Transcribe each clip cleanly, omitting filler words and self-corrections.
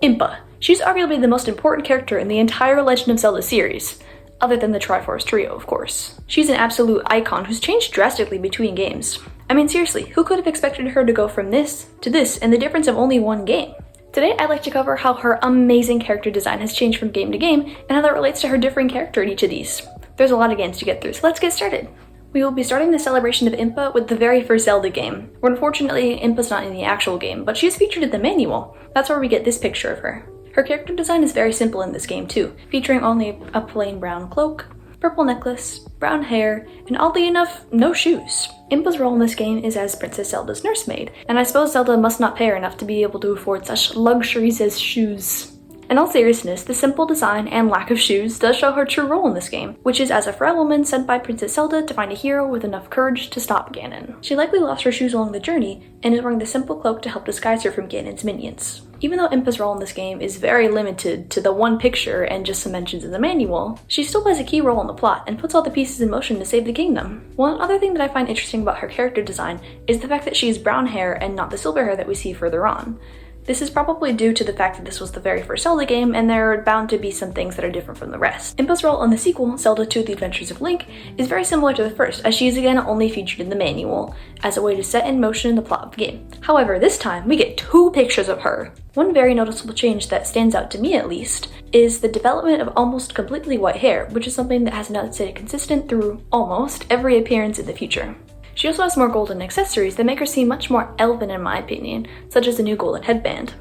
IMPA. She's arguably the most important character in the entire Legend of Zelda series, other than the Triforce Trio, of course. She's an absolute icon who's changed drastically between games. I mean, seriously, who could have expected her to go from this to this in the difference of only one game? Today, I'd like to cover how her amazing character design has changed from game to game and how that relates to her differing character in each of these. There's a lot of games to get through, so let's get started. We will be starting the celebration of IMPA with the very first Zelda game, where unfortunately IMPA's not in the actual game, but she is featured in the manual. That's where we get this picture of her. Her character design is very simple in this game too, featuring only a plain brown cloak, purple necklace, brown hair, and oddly enough, no shoes. IMPA's role in this game is as Princess Zelda's nursemaid, and I suppose Zelda must not pay her enough to be able to afford such luxuries as shoes. In all seriousness, the simple design and lack of shoes does show her true role in this game, which is as a frail woman sent by Princess Zelda to find a hero with enough courage to stop Ganon. She likely lost her shoes along the journey, and is wearing the simple cloak to help disguise her from Ganon's minions. Even though IMPA's role in this game is very limited to the one picture and just some mentions in the manual, she still plays a key role in the plot and puts all the pieces in motion to save the kingdom. One other thing that I find interesting about her character design is the fact that she has brown hair and not the silver hair that we see further on. This is probably due to the fact that this was the very first Zelda game, and there are bound to be some things that are different from the rest. IMPA's role in the sequel, Zelda 2: The Adventures of Link, is very similar to the first, as she is again only featured in the manual, as a way to set in motion the plot of the game. However, this time, we get 2 pictures of her. One very noticeable change that stands out to me at least, is the development of almost completely white hair, which is something that has not stayed consistent through almost every appearance in the future. She also has more golden accessories that make her seem much more elven in my opinion, such as a new golden headband.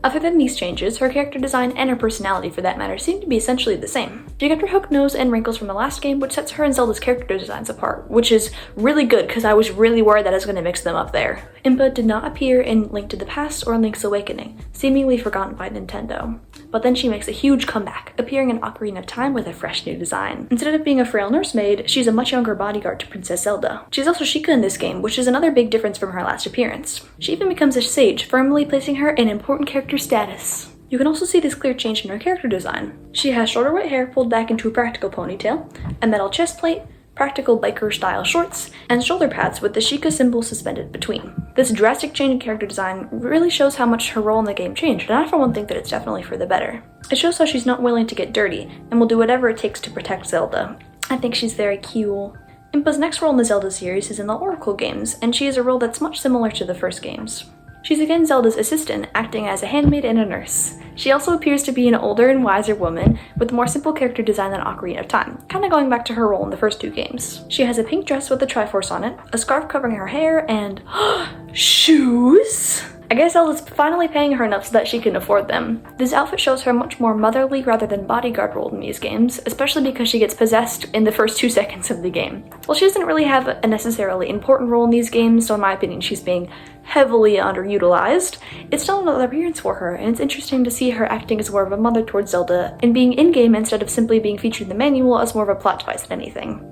Other than these changes, her character design and her personality for that matter seem to be essentially the same. She got her hooked nose and wrinkles from the last game, which sets her and Zelda's character designs apart, which is really good because I was really worried that I was going to mix them up there. IMPA did not appear in Link to the Past or Link's Awakening, seemingly forgotten by Nintendo. But then she makes a huge comeback, appearing in Ocarina of Time with a fresh new design. Instead of being a frail nursemaid, she's a much younger bodyguard to Princess Zelda. She's also Sheikah in this game, which is another big difference from her last appearance. She even becomes a sage, firmly placing her in important character status. You can also see this clear change in her character design. She has shorter white hair pulled back into a practical ponytail, a metal chest plate, practical biker-style shorts, and shoulder pads with the Sheikah symbol suspended between. This drastic change in character design really shows how much her role in the game changed, and I for one think that it's definitely for the better. It shows how she's not willing to get dirty, and will do whatever it takes to protect Zelda. I think she's very cute. IMPA's next role in the Zelda series is in the Oracle games, and she has a role that's much similar to the first games. She's again Zelda's assistant, acting as a handmaid and a nurse. She also appears to be an older and wiser woman with a more simple character design than Ocarina of Time, kinda going back to her role in the first 2 games. She has a pink dress with a Triforce on it, a scarf covering her hair, and shoes? I guess Zelda's finally paying her enough so that she can afford them. This outfit shows her much more motherly rather than bodyguard role in these games, especially because she gets possessed in the first 2 seconds of the game. While she doesn't really have a necessarily important role in these games, so in my opinion she's being heavily underutilized, it's still another appearance for her, and it's interesting to see her acting as more of a mother towards Zelda and being in-game instead of simply being featured in the manual as more of a plot device than anything.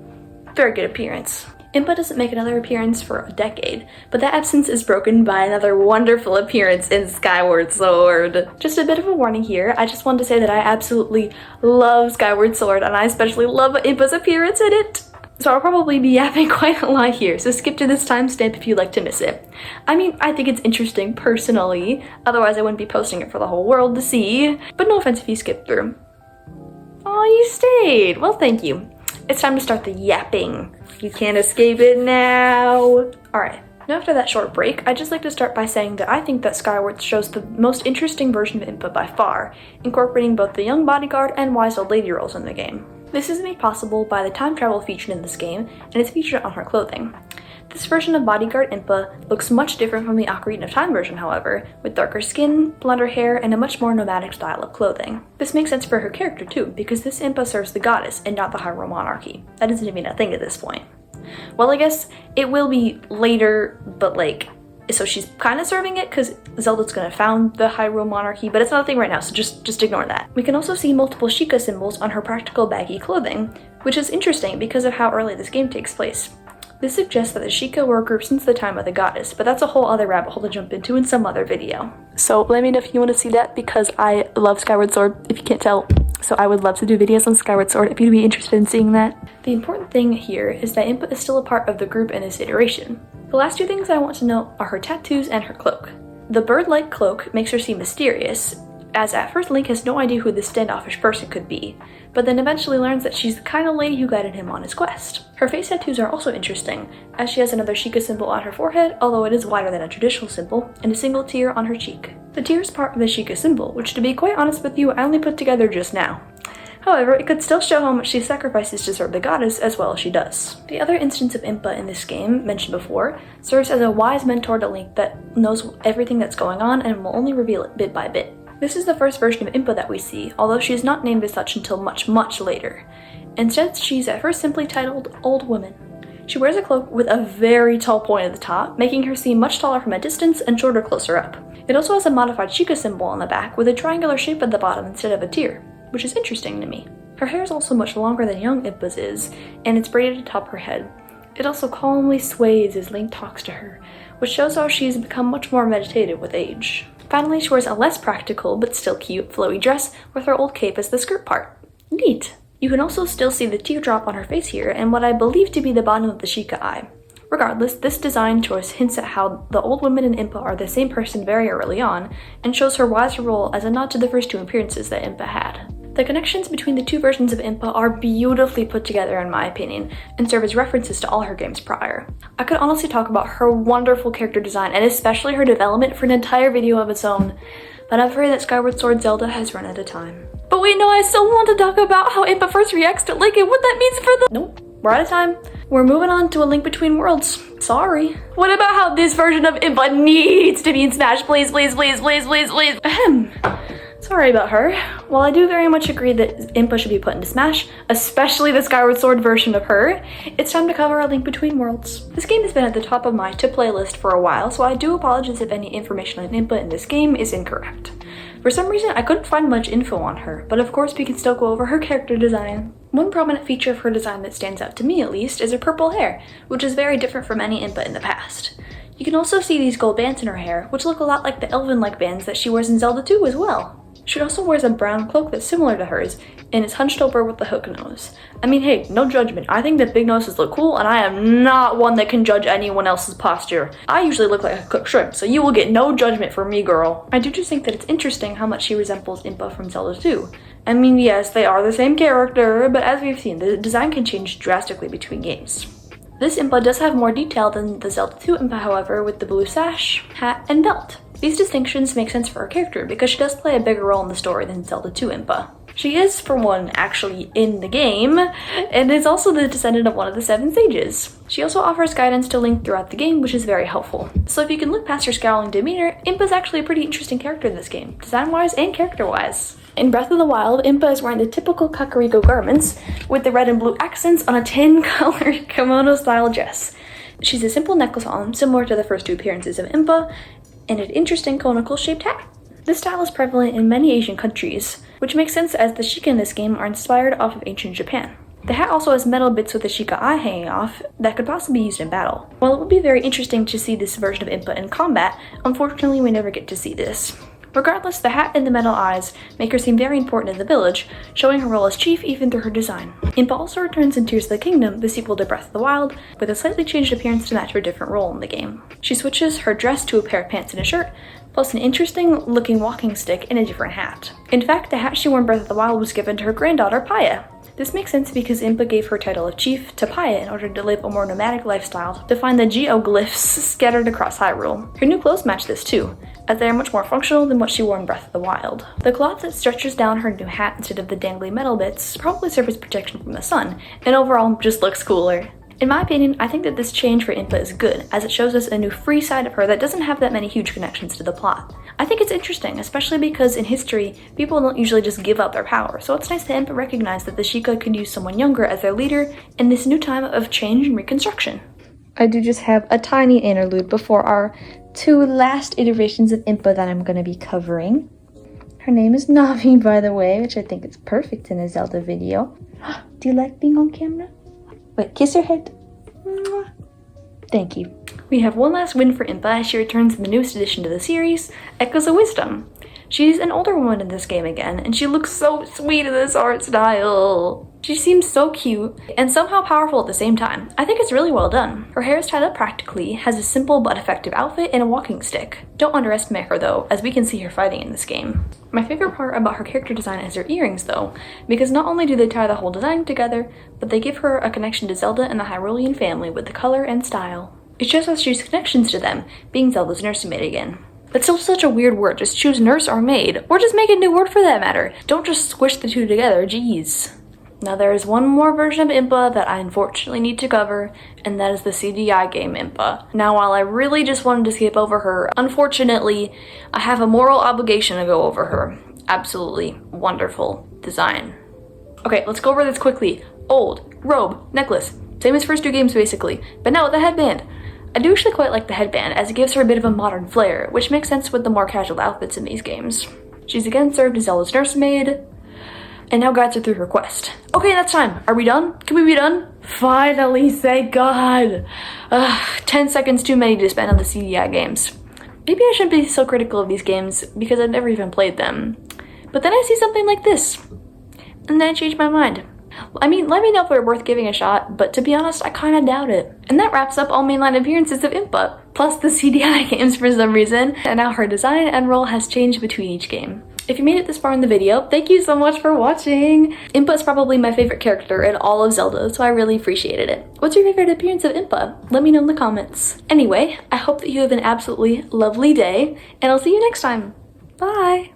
Very good appearance. IMPA doesn't make another appearance for a decade, but that absence is broken by another wonderful appearance in Skyward Sword. Just a bit of a warning here, I just wanted to say that I absolutely love Skyward Sword, and I especially love IMPA's appearance in it. So I'll probably be yapping quite a lot here, so skip to this timestamp if you'd like to miss it. I mean, I think it's interesting personally, otherwise I wouldn't be posting it for the whole world to see, but no offense if you skip through. Oh, you stayed! Well, thank you. It's time to start the yapping. You can't escape it now. Alright, now after that short break, I'd just like to start by saying that I think that Skyward shows the most interesting version of IMPA by far, incorporating both the young bodyguard and wise old lady roles in the game. This is made possible by the time travel featured in this game, and it's featured on her clothing. This version of bodyguard IMPA looks much different from the Ocarina of Time version, however, with darker skin, blonder hair, and a much more nomadic style of clothing. This makes sense for her character too, because this IMPA serves the goddess and not the Hyrule monarchy. That isn't even a thing at this point. Well, I guess it will be later, but so she's kind of serving it because Zelda's gonna found the Hyrule monarchy, but it's not a thing right now, so just ignore that. We can also see multiple Sheikah symbols on her practical baggy clothing, which is interesting because of how early this game takes place. This suggests that the Sheikah were a group since the time of the goddess, but that's a whole other rabbit hole to jump into in some other video. So let me know if you want to see that, because I love Skyward Sword, if you can't tell. So I would love to do videos on Skyward Sword if you'd be interested in seeing that. The important thing here is that IMPA is still a part of the group in this iteration. The last 2 things I want to note are her tattoos and her cloak. The bird-like cloak makes her seem mysterious, as at first Link has no idea who this standoffish person could be, but then eventually learns that she's the kind of lady who guided him on his quest. Her face tattoos are also interesting, as she has another Sheikah symbol on her forehead, although it is wider than a traditional symbol, and a single tear on her cheek. The tear is part of the Sheikah symbol, which to be quite honest with you, I only put together just now. However, it could still show how much she sacrifices to serve the goddess as well as she does. The other instance of IMPA in this game, mentioned before, serves as a wise mentor to Link that knows everything that's going on and will only reveal it bit by bit. This is the first version of IMPA that we see, although she is not named as such until much later. Instead, she's at first simply titled Old Woman. She wears a cloak with a very tall point at the top, making her seem much taller from a distance and shorter closer up. It also has a modified Sheikah symbol on the back with a triangular shape at the bottom instead of a tear, which is interesting to me. Her hair is also much longer than young Impa's is, and it's braided atop her head. It also calmly sways as Link talks to her, which shows how she's become much more meditative with age. Finally, she wears a less practical but still cute flowy dress with her old cape as the skirt part. Neat! You can also still see the teardrop on her face here and what I believe to be the bottom of the Sheikah eye. Regardless, this design choice hints at how the old woman and Impa are the same person very early on, and shows her wiser role as a nod to the first two appearances that Impa had. The connections between the two versions of Impa are beautifully put together in my opinion, and serve as references to all her games prior. I could honestly talk about her wonderful character design, and especially her development for an entire video of its own, but I'm afraid that Skyward Sword Zelda has run out of time. But wait, no, I still want to talk about how Impa first reacts to Link and what that means for the— Nope. We're out of time. We're moving on to A Link Between Worlds. Sorry. What about how this version of Impa needs to be in Smash? Please, please, please, please, please, please. Ahem. Sorry about her. While I do very much agree that Impa should be put into Smash, especially the Skyward Sword version of her, it's time to cover A Link Between Worlds. This game has been at the top of my to-play list for a while, so I do apologize if any information on Impa in this game is incorrect. For some reason, I couldn't find much info on her, but of course we can still go over her character design. One prominent feature of her design that stands out to me at least is her purple hair, which is very different from any Impa in the past. You can also see these gold bands in her hair, which look a lot like the elven-like bands that she wears in Zelda 2 as well. She also wears a brown cloak that's similar to hers, and is hunched over with the hook nose. I mean, hey, no judgment. I think that big noses look cool, and I am not one that can judge anyone else's posture. I usually look like a cooked shrimp, so you will get no judgment from me, girl. I do just think that it's interesting how much she resembles Impa from Zelda 2. I mean, yes, they are the same character, but as we've seen, the design can change drastically between games. This Impa does have more detail than the Zelda 2 Impa, however, with the blue sash, hat, and belt. These distinctions make sense for her character because she does play a bigger role in the story than Zelda 2 Impa. She is, for one, actually in the game, and is also the descendant of one of the 7 sages. She also offers guidance to Link throughout the game, which is very helpful. So if you can look past her scowling demeanor, Impa's actually a pretty interesting character in this game, design-wise and character-wise. In Breath of the Wild, Impa is wearing the typical Kakariko garments, with the red and blue accents on a tan-colored kimono-style dress. She's a simple necklace on, similar to the first 2 appearances of Impa, and an interesting conical-shaped hat. This style is prevalent in many Asian countries, which makes sense as the Sheikah in this game are inspired off of ancient Japan. The hat also has metal bits with the Sheikah eye hanging off that could possibly be used in battle. While it would be very interesting to see this version of Impa in combat, unfortunately we never get to see this. Regardless, the hat and the metal eyes make her seem very important in the village, showing her role as chief even through her design. Impa also returns in Tears of the Kingdom, the sequel to Breath of the Wild, with a slightly changed appearance to match her different role in the game. She switches her dress to a pair of pants and a shirt, plus an interesting looking walking stick and a different hat. In fact, the hat she wore in Breath of the Wild was given to her granddaughter, Paya. This makes sense because Impa gave her title of chief to Paya in order to live a more nomadic lifestyle to find the geoglyphs scattered across Hyrule. Her new clothes match this too, as they are much more functional than what she wore in Breath of the Wild. The cloth that stretches down her new hat instead of the dangly metal bits probably serve as protection from the sun, and overall just looks cooler. In my opinion, I think that this change for Impa is good, as it shows us a new free side of her that doesn't have that many huge connections to the plot. I think it's interesting, especially because in history, people don't usually just give up their power, so it's nice that Impa recognized that the Sheikah could use someone younger as their leader in this new time of change and reconstruction. I do just have a tiny interlude before our 2 last iterations of Impa that I'm going to be covering. Her name is Navi, by the way, which I think is perfect in a Zelda video. Do you like being on camera? Wait, kiss her head. Mwah. Thank you. We have one last win for Impa as she returns in the newest addition to the series, Echoes of Wisdom. She's an older woman in this game again, and she looks so sweet in this art style. She seems so cute and somehow powerful at the same time. I think it's really well done. Her hair is tied up practically, has a simple but effective outfit, and a walking stick. Don't underestimate her though, as we can see her fighting in this game. My favorite part about her character design is her earrings though, because not only do they tie the whole design together, but they give her a connection to Zelda and the Hyrulean family with the color and style. It shows us she's connections to them, being Zelda's nursemaid again. That's still such a weird word, just choose nurse or maid, or just make a new word for that matter. Don't just squish the two together, geez. Now there is one more version of IMPA that I unfortunately need to cover, and that is the CDI game IMPA. Now while I really just wanted to skip over her, unfortunately, I have a moral obligation to go over her. Absolutely wonderful design. Okay, let's go over this quickly. Old, robe, necklace, same as first two games basically, but now with the headband. I do actually quite like the headband as it gives her a bit of a modern flair, which makes sense with the more casual outfits in these games. She's again served as Zelda's nursemaid, and now guides her through her quest. Okay, that's time. Are we done? Can we be done? Finally, thank God. 10 seconds too many to spend on the CDI games. Maybe I shouldn't be so critical of these games because I've never even played them. But then I see something like this, and then I change my mind. I mean, let me know if they're worth giving a shot, but to be honest, I kinda doubt it. And that wraps up all mainline appearances of IMPA, plus the CDI games for some reason, and now her design and role has changed between each game. If you made it this far in the video, thank you so much for watching! IMPA is probably my favorite character in all of Zelda, so I really appreciated it. What's your favorite appearance of IMPA? Let me know in the comments. Anyway, I hope that you have an absolutely lovely day, and I'll see you next time. Bye!